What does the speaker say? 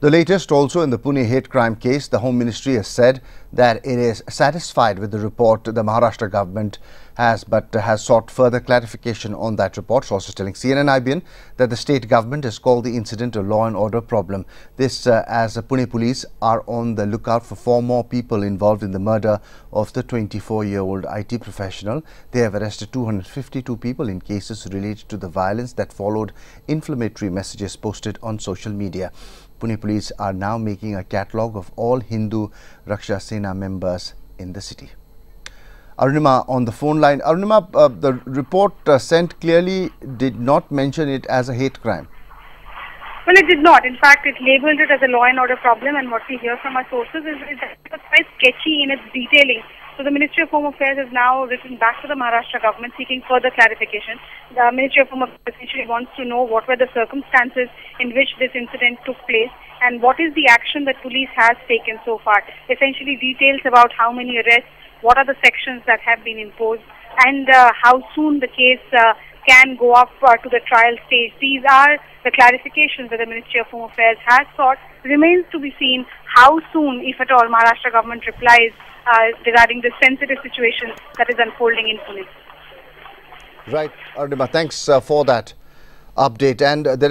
The latest also in the Pune hate crime case, the Home Ministry has said that it is satisfied with the report the Maharashtra government has, but has sought further clarification on that report. Sources telling CNN-IBN that the state government has called the incident a law and order problem. This as Pune police are on the lookout for 4 more people involved in the murder of the 24-year-old IT professional. They have arrested 252 people in cases related to the violence that followed inflammatory messages posted on social media. Pune police are now making a catalogue of all Hindu Raksha Sena members in the city. Arunima on the phone line. Arunima, the report sent clearly did not mention it as a hate crime. Well, it did not. In fact, it labelled it as a law and order problem, and what we hear from our sources is that it was quite sketchy in its detailing. So the Ministry of Home Affairs has now written back to the Maharashtra government seeking further clarification. The Ministry of Home Affairs essentially wants to know what were the circumstances in which this incident took place and what is the action that police has taken so far. Essentially details about how many arrests, what are the sections that have been imposed, and how soon the case can go up to the trial stage. These are the clarifications that the Ministry of Home Affairs has sought. Remains to be seen how soon, if at all, Maharashtra government replies regarding this sensitive situation that is unfolding in Pune. Right, Arunima, thanks for that update. And there